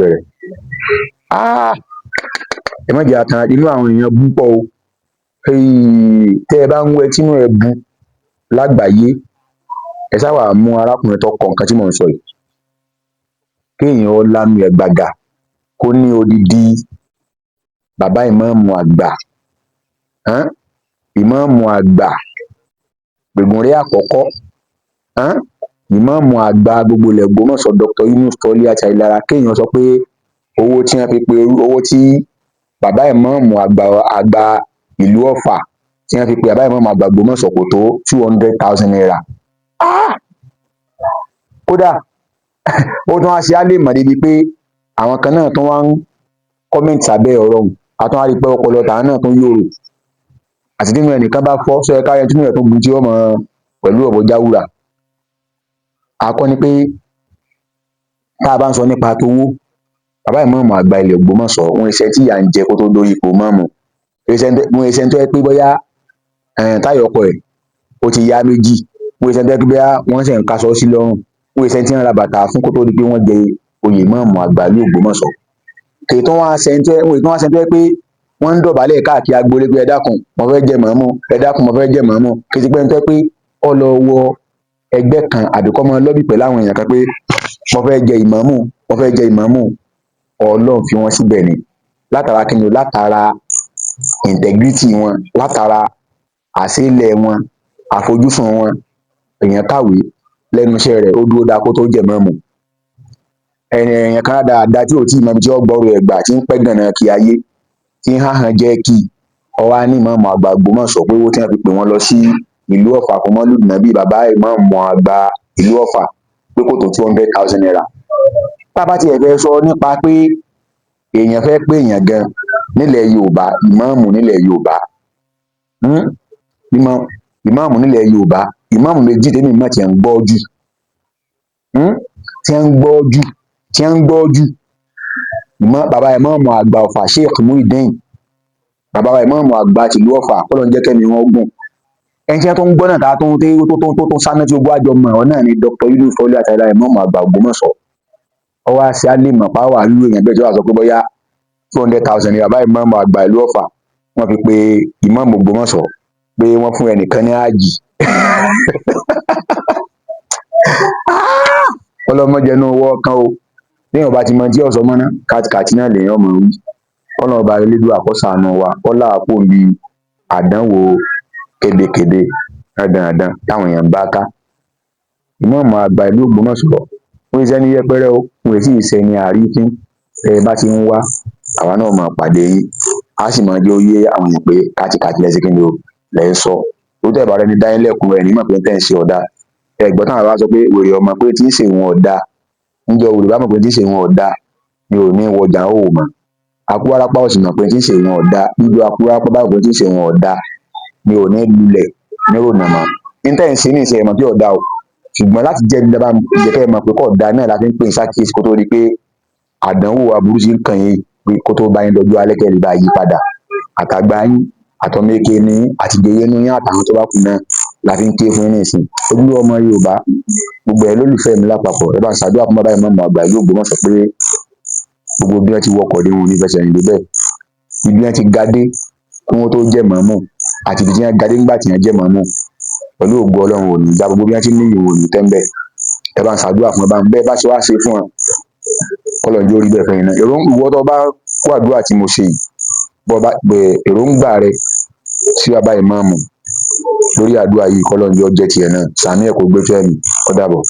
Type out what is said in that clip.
bẹ̀rẹ̀. Ẹ má jẹ́ àtàn inú àwọn èèyàn bú pọ̀ o. Tẹ́ ẹ bá ń wẹ tínú ẹ bu lágbàáyé, ẹ ṣáà wá mú arákùnrin tó kọ nǹkan tí mò ń sọ yìí. Kéèyàn ó lanu ẹ̀ gbàgà kó ní odidi bàbá ìmáàmù àgbà, ìmáàmù àgbà Gbègúnré àkọ́kọ́, ìmáàmù àgbà gbogbo ilẹ̀ Ògbómọ̀ṣọ́ Dr. Yunus Toliat Ailara, kéèyàn sọ pé owó tí bàbá ìmáàmù àgbà ìlú Ọ̀fà tí wọ́n fi pe bàbá ìmáàmù àgbà Ògbómọ̀ṣọ́ kò tó 200,000 naira. Kódà ó tún wá ṣe á lè mọ̀ débi pé àwọn kan náà tún wá ń kọ́mẹ̀ntì sábẹ́ ọ̀rọ̀ ọ̀hún. A tún wá rí i pé ọpọlọ tàwọn náà tún yòrò. Àti tínú ẹnìkan bá fọ́ sọ ẹ káyọ̀ tínú ẹ̀ tó bu tí ó mọ pẹ̀lú ọ̀bọ jáwúrà. Àkọ́ ni pé tá a bá ń sọ nípa towó, bàbá ìmáàmù àgbà ilẹ̀ Ògbómọ̀ṣọ́ wọn iṣẹ́ tí ìyà ń jẹ kó tó dórí ipò máàmù. Wọn iṣẹ́ tó yẹ pé bóyá táyọ̀ ọkọ ẹ̀ ó ti yá méjì. Wọn iṣẹ́ tó yẹ pé bóyá wọ́n ṣẹ̀ ń kaṣọ sí lọ́rùn. Wọn iṣẹ́ tí ń ra bàtà fún kó tó di pé wọ́n jẹ oyè ìmáàmù àgbà ìlú Ògbómọ̀ṣọ́. Kì í tún wá ṣe tó yẹ pé wọ́n ń dọ̀bálẹ̀ káàkiri agboolé pé ẹ dákun mo fẹ́ jẹ màmú, ẹ dákun mo fẹ́ jẹ màmú. Kì í ti pé ń tẹ́ pé ó lọ wọ ẹgbẹ́ kan àbí kọ́ mọ lọ́bì pẹ̀lú àwọn èèyàn kan pé mo fẹ́ jẹ ìmáàmù, mo fẹ́ jẹ ìmáàmù. Ọlọ́run fi wọ́n síbẹ̀ ni. Látara kíni o? Látara integrity wọn, látara àṣélẹ̀ wọn, àfojúsùn wọn. Èèyàn kàwé lẹ́nu iṣẹ́ rẹ̀ ó dúró dáa kó tó jẹ ìmáàmù. Èèyàn kan dáadáa tí ò tí ì mọ ibi tí ó gbọ́rọ̀ ẹ̀gbà tí ń pẹ́ gànà kí ayé tí ń háhàn jẹ́ kí ọwá ní ìmáàmù àgbà Ògbómọ̀ṣọ́ pé owó tí wọ́n fi pè wọ́n lọ sí ìlú Ọ̀fà fún mọ́lúdì nàbí bàbá ìmáàmù àgbà ìlú Ọ̀fà pé kò tó 200,000 naira. Tá a bá tiẹ̀ fẹ́ sọ nípa pé èèyàn fẹ́ pé èèyàn gan nílẹ̀ Yorùbá, ìmáàmù nílẹ̀ Yorùbá, ìmáàmù nílẹ̀ Yorùbá, ìmáàmù méjì tèmi mọ̀ tí ń gbọ́ jù, tí ń gbọ́ jù. Bàbá ìmáàmù àgbà Ọ̀fà Sheikh Muyideen, bàbá ìmáàmù àgbà tìlú Ọ̀fà kọ́lọ́run jẹ́ kẹ́mi wọn gùn. Ẹni tí wọ́n tó ń gbọ́ náà tá tó sáná tí gbogbo àjọ mọ̀ ọ́ náà ni Dr. Yunus Toliat Ailara ìmáàmù àgbà Ògbómọ̀ṣọ́. Ó wá ṣe á lè mọ̀ páwà lú èèyàn bẹ́ẹ̀ tí wọ́n sọ pé bóyá 200,000 ni bàbá ìmáàmù àgbà ìlú Ọ̀fà wọ́n fi pe ìmáàmù Ògbómọ̀ṣọ́ pé wọ́n fún ẹnìkan ní áàjì. Ọlọ́mọdé inú owó kan o. Téèyàn bá ti mọ tí ọ̀sọ́ mọ́ná kàtìkàtì náà lèèyàn mọ̀ wí. Ọlọ́run ọba elédùà kó ṣàánú wa, kó là wá kúrò níbi àdánwò kébékébé rádaràda táwọn èèyàn bá ká. Ìmáàmù àgbà ìlú Ògbómọ̀ṣọ́ wọ́n iṣẹ́ ní yẹpẹrẹ o, wọn èsì iṣẹ́ ní àrífín. Ẹ bá ti ń wá àwa náà máa pàdé yín, a sì máa jẹ́ ó yé àwọn èèyàn pé kàtìkàtì lẹ́sìn kíni o lẹ́ ń sọ. Lóòótọ́ ìbára ẹni dá yín lẹ́kùn rẹ̀ nímọ̀ pé tẹ́ ń ṣe ọ̀dà. Ẹ̀gbọ́n táwọn bá sọ pé wèrè ọmọ pé tí ń ṣe ìwọ̀n ọ̀dà, níjọ́ wèrè bá mọ̀ pé tí ń ṣe ìwọ̀n ọ̀dà ni ò ní wọjà ó mọ̀. Akúwárápá ò sì mọ̀ pé tí ń ṣe ìwọ̀n ọ̀dà, níjọ́ akúwárápá bá mọ̀ pé tí ń ṣe ìwọ̀n ọ̀dà ni ò ní lulẹ̀ ní rònà mọ́. Ní tẹ́ ń ṣe ní ìṣe ẹ̀mọ́ tí ọ̀dà o, ṣùgbọ́n láti jẹ́ ìjọba jẹ́ kẹ́ ẹ mọ̀ pé kò dáa náà láti ń pè sákìsì kó tó di pé àdánwò aburú sí ń kàn yín pé kó tó bá yín lọ́jọ́ alẹ́ kẹ́ ẹ lè bá yí padà. Àtàgbà yín, àtọmẹ́kẹ́ ní àtìgbèyé ní yín àtàwọn tó bá kù náà la fi ń ké fún yín nísìn. Ojúlówó ọmọ Yorùbá gbogbo ẹ̀ lólùfẹ́ mi lápapọ̀. Ẹ bá ń ṣàdúrà fún bàbá ìmáàmù àgbà ìlú Ògbómọ̀ṣọ́ pé gbogbo bí wọ́n ti wọkọ̀ dé wọn ò ní fẹsẹ̀ rìn débẹ̀. Ibi wọ́n ti gadé kí wọ́n tó jẹ́ màmú àti ibi tí wọ́n gadé nígbà tí wọ́n jẹ́ màmú pẹ̀lú ògo Ọlọ́run ò ní gba gbogbo bí wọ́n ti ní ìwò ní tẹ́ńbẹ̀. Ẹ bá ń ṣàdúrà fún bàbá bẹ́ẹ̀ bá ṣe wá ṣe fún wọn kọ́lọ́run jẹ́ ó rí bẹ́ẹ̀ fẹ́yìn náà. Ìwọ tó bá kó àdúrà tí mo ṣe yìí bọ́ bá èròǹgbà rẹ sí bàbá ìmáàmù lórí àdúrà yìí kọ́lọ́run jẹ́ ó jẹ́ tiẹ̀ náà. Sàmí ẹ̀ kò gbé fẹ́ mi. Ó dàbọ̀.